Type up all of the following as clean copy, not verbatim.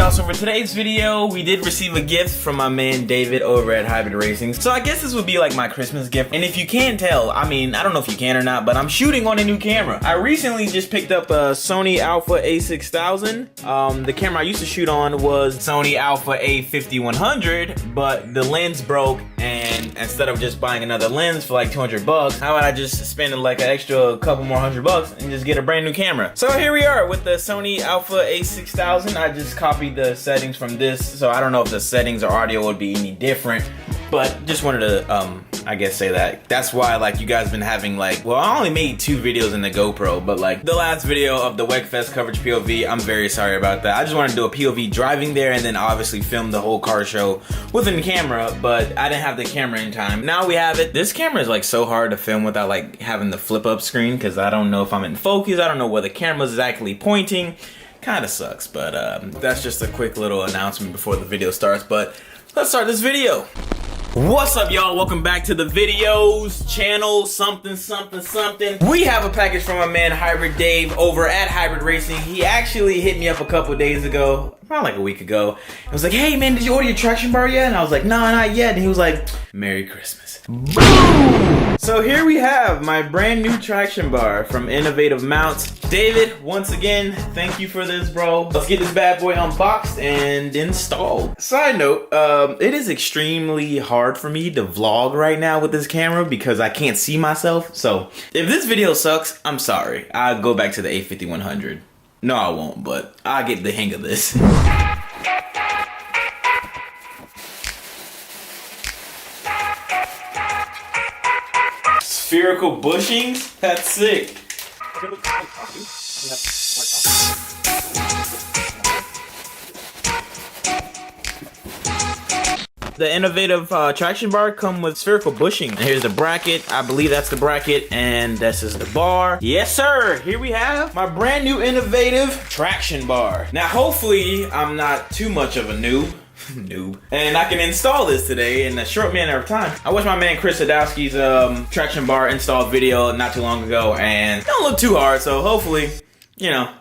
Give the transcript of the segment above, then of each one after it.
y'all, so for today's video, we did receive a gift from my man David over at Hybrid Racing. So I guess this would be like my Christmas gift. And if you can't tell, I mean, I don't know if you can or not, but I'm shooting on a new camera. I recently just picked up a Sony Alpha A6000. The camera I used to shoot on was Sony Alpha A5100, but the lens broke, and instead of just buying another lens for like 200 bucks, how about I just spend like an extra couple more $100 and just get a brand new camera? So here we are with the Sony Alpha A6000. I just copied the settings from this, so I don't know if the settings or audio would be any different, but just wanted to I guess say that. That's why like you guys been having like, well, I only made 2 videos in the GoPro, but like the last video of the WEGFest coverage POV, I'm very sorry about that. I just wanted to do a POV driving there and then obviously film the whole car show within the camera, but I didn't have the camera in time. Now we have it. This camera is like so hard to film without like having the flip up screen, because I don't know if I'm in focus. I don't know where the camera is exactly pointing. Kind of sucks, but that's just a quick little announcement before the video starts. But let's start this video. What's up, y'all? Welcome back to the videos channel, something. We have a package from my man Hybrid Dave over at Hybrid Racing. He actually hit me up a couple days ago, probably like a week ago. I was like, hey man, did you order your traction bar yet? And I was like, no, not yet. And he was like, Merry Christmas. Boom! So here we have my brand new traction bar from Innovative Mounts. David, once again, thank you for this, bro. Let's get this bad boy unboxed and installed. Side note, it is extremely hard for me to vlog right now with this camera because I can't see myself. So if this video sucks, I'm sorry. I'll go back to the A5100. No, I won't, but I'll get the hang of this. Spherical bushings? That's sick. The Innovative traction bar come with spherical bushing. And here's the bracket. I believe that's the bracket, and this is the bar. Yes, sir. Here we have my brand new Innovative traction bar. Now, hopefully, I'm not too much of a noob. And I can install this today in a short manner of time. I watched my man Chris Sadowski's traction bar install video not too long ago, and it don't look too hard, so hopefully, you know,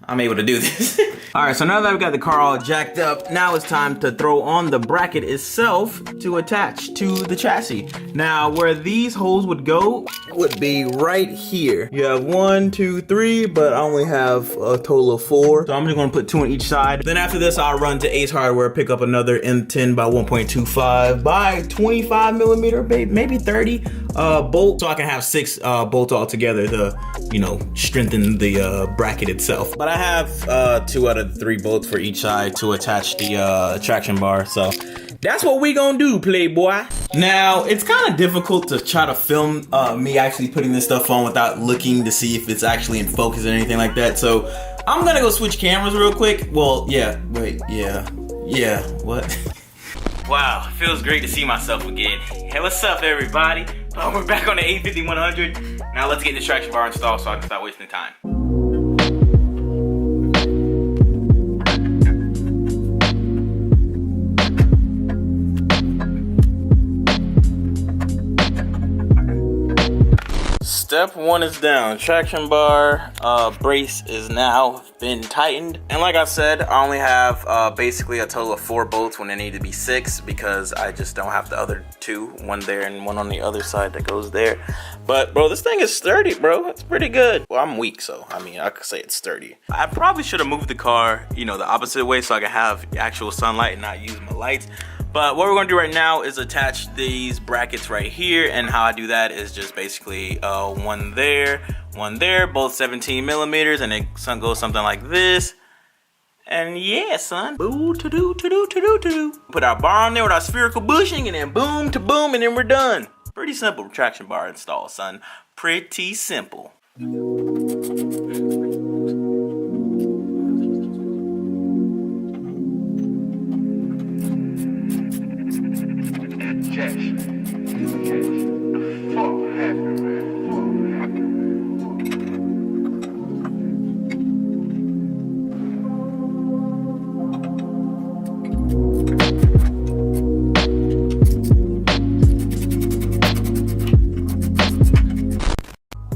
I'm able to do this. Alright, so now that we've got the car all jacked up, now it's time to throw on the bracket itself to attach to the chassis. Now, where these holes would go would be right here. You have 1, 2, 3, but I only have a total of 4. So I'm just gonna put 2 on each side. Then after this, I'll run to Ace Hardware, pick up another M10 by 1.25 by 25 millimeter, maybe 30 bolt, so I can have 6 bolts all together to, you know, strengthen the bracket itself. But I have 2 out of 3 bolts for each side to attach the traction bar, so that's what we gonna do, playboy. Now, it's kind of difficult to try to film me actually putting this stuff on without looking to see if it's actually in focus or anything like that, so I'm gonna go switch cameras real quick. Well, yeah, wait, yeah, what? Wow, feels great to see myself again. Hey, what's up, everybody? We're back on the A5100. Now let's get the traction bar installed so I can stop wasting time. Step 1 is down. Traction bar brace is now been tightened. And like I said, I only have basically a total of 4 bolts when there need to be 6 because I just don't have the other 2. 1 there and 1 on the other side that goes there. But bro, this thing is sturdy, bro. It's pretty good. Well, I'm weak, so I mean, I could say it's sturdy. I probably should have moved the car, you know, the opposite way so I could have actual sunlight and not use my lights. But what we're gonna do right now is attach these brackets right here, and how I do that is just basically 1 there, both 17 millimeters, and it goes something like this. And yeah, son, boo to do. Put our bar on there with our spherical bushing, and then boom to boom, and then we're done. Pretty simple traction bar install, son. Pretty simple.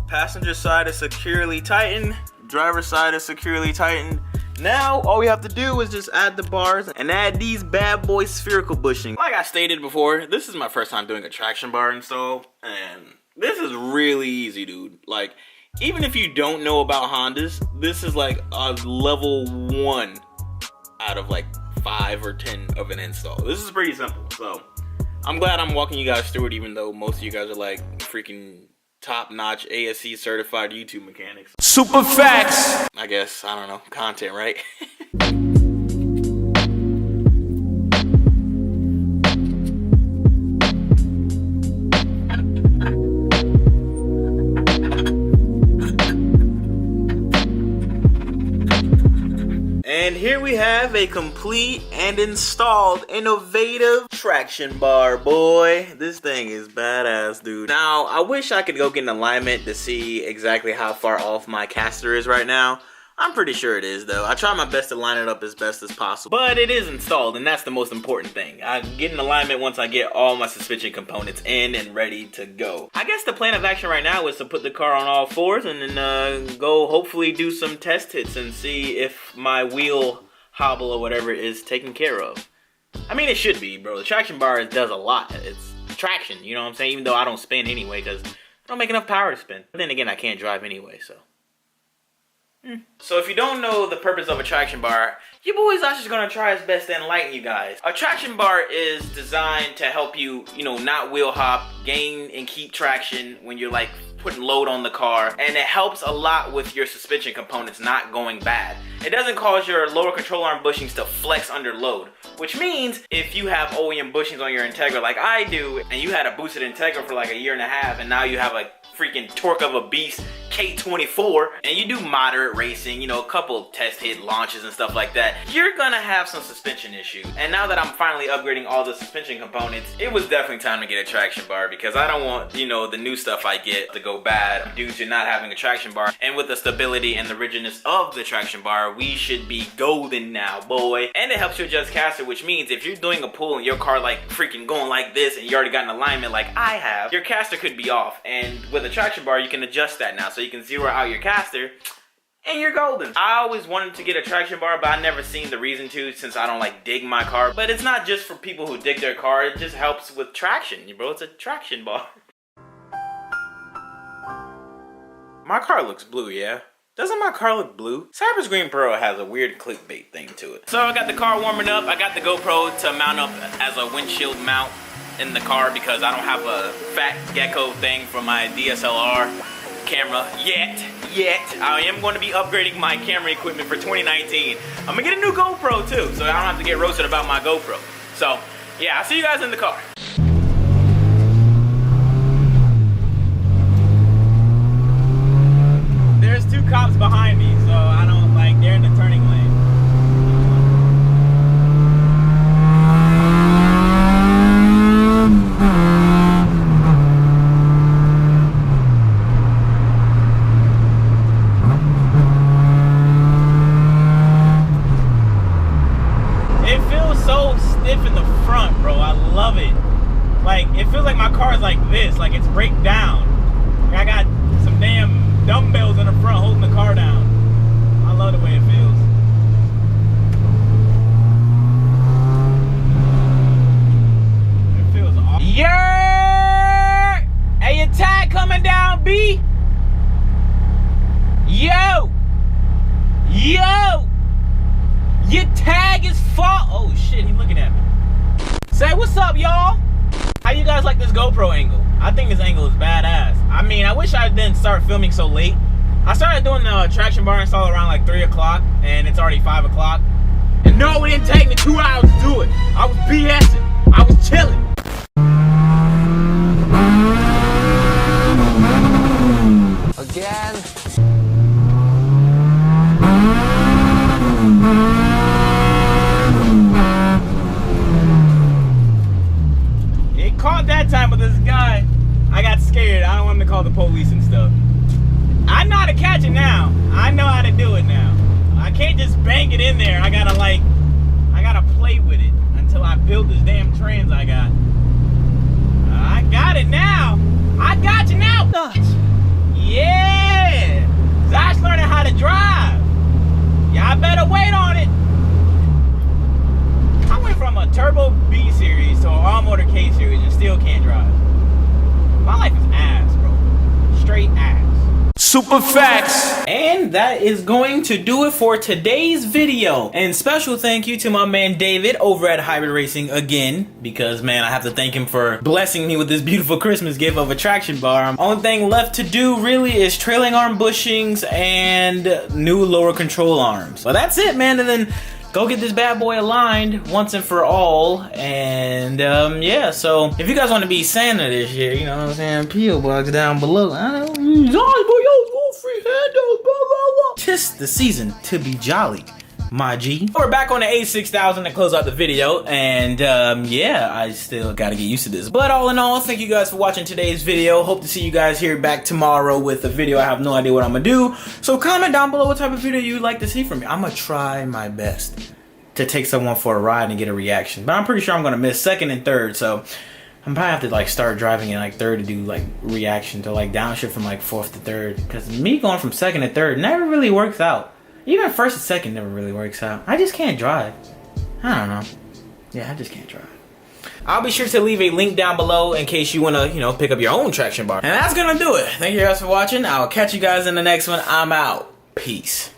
Passenger side is securely tightened. Driver side is securely tightened. Now, all we have to do is just add the bars and add these bad boy spherical bushing. Like I stated before, this is my first time doing a traction bar install, and this is really easy, dude. Like, even if you don't know about Hondas, this is like a level 1 out of like 5 or 10 of an install. This is pretty simple, so I'm glad I'm walking you guys through it, even though most of you guys are like freaking top-notch ASC certified YouTube mechanics. Super facts! I guess, I don't know, content, right? And here we have a complete and installed innovative traction bar, boy. This thing is badass, dude. Now, I wish I could go get an alignment to see exactly how far off my caster is right now. I'm pretty sure it is, though. I try my best to line it up as best as possible. But it is installed, and that's the most important thing. I get an alignment once I get all my suspension components in and ready to go. I guess the plan of action right now is to put the car on all fours and then go hopefully do some test hits and see if my wheel hobble or whatever is taken care of. I mean, it should be, bro. The traction bar does a lot. It's traction, you know what I'm saying? Even though I don't spin anyway, because I don't make enough power to spin. But then again, I can't drive anyway, so. So if you don't know the purpose of a traction bar, your boy Zosh is going to try his best to enlighten you guys. A traction bar is designed to help you, not wheel hop, gain and keep traction when you're like putting load on the car. And it helps a lot with your suspension components not going bad. It doesn't cause your lower control arm bushings to flex under load. Which means if you have OEM bushings on your Integra like I do, and you had a boosted Integra for like a year and a half, and now you have a freaking torque of a beast K24, and you do moderate racing, a couple test hit launches and stuff like that, you're gonna have some suspension issues. And now that I'm finally upgrading all the suspension components, it was definitely time to get a traction bar, because I don't want, the new stuff I get to go bad due to not having a traction bar. And with the stability and the rigidness of the traction bar, we should be golden now, boy. And it helps you adjust caster, which means if you're doing a pull and your car like freaking going like this and you already got an alignment like I have, your caster could be off. And with a traction bar, you can adjust that now, so you can zero out your caster and you're golden. I always wanted to get a traction bar, but I never seen the reason to, since I don't like dig my car. But it's not just for people who dig their car, it just helps with traction, bro. It's a traction bar. My car looks blue, yeah? Doesn't my car look blue? Cypress Green Pearl has a weird clickbait thing to it. So I got the car warming up. I got the GoPro to mount up as a windshield mount in the car because I don't have a fat gecko thing for my DSLR camera yet. I am going to be upgrading my camera equipment for 2019. I'm gonna get a new GoPro too, so I don't have to get roasted about my GoPro. So yeah, I'll see you guys in the car. There's two cops behind me, so I don't like, they're in the turning lane. Like it's break down. I got some damn dumbbells in the front holding the car down. I love the way it feels. It feels awesome. Yeah! Hey, your tag coming down, B? Yo! Your tag is fall. Oh shit, he looking at me. Say what's up, y'all? How you guys like this GoPro angle? I think this angle is badass. I mean, I wish I didn't start filming so late. I started doing the traction bar install around like 3 o'clock, and it's already 5 o'clock. And no, it didn't take me 2 hours to do it. I was BSing. I was chilling. Again. Caught that time with this guy. I got scared. I don't want him to call the police and stuff. I know how to catch it now. I know how to do it now. I can't just bang it in there. I gotta play with it until I build this damn trans I got. I got it now. I got you now. Yeah. Zosh learning how to drive. Y'all better wait on it. I went from a turbo B series to an all motor K series and still can't drive. My life is ass, bro. Straight ass. Super facts. And that is going to do it for today's video. And special thank you to my man David over at Hybrid Racing again, because man, I have to thank him for blessing me with this beautiful Christmas gift of a traction bar. Only thing left to do really is trailing arm bushings and new lower control arms. Well, that's it, man. And then go get this bad boy aligned once and for all. And yeah, so if you guys want to be Santa this year, you know what I'm saying, P.O. Box down below. I know, free handles, blah, blah, blah. 'Tis the season to be jolly, my G. We're back on the A6000 to close out the video, and yeah, I still gotta get used to this. But all in all, thank you guys for watching today's video. Hope to see you guys here back tomorrow with a video. I have no idea what I'm gonna do, so comment down below what type of video you'd like to see from me. I'm gonna try my best to take someone for a ride and get a reaction, but I'm pretty sure I'm gonna miss second and third, so I'm probably have to like start driving in like third to do like reaction to like downshift from like fourth to third, because me going from second to third never really works out. Even first to second never really works out. I just can't drive. I don't know. Yeah, I just can't drive. I'll be sure to leave a link down below in case you want to, you know, pick up your own traction bar. And that's gonna do it. Thank you guys for watching. I'll catch you guys in the next one. I'm out. Peace.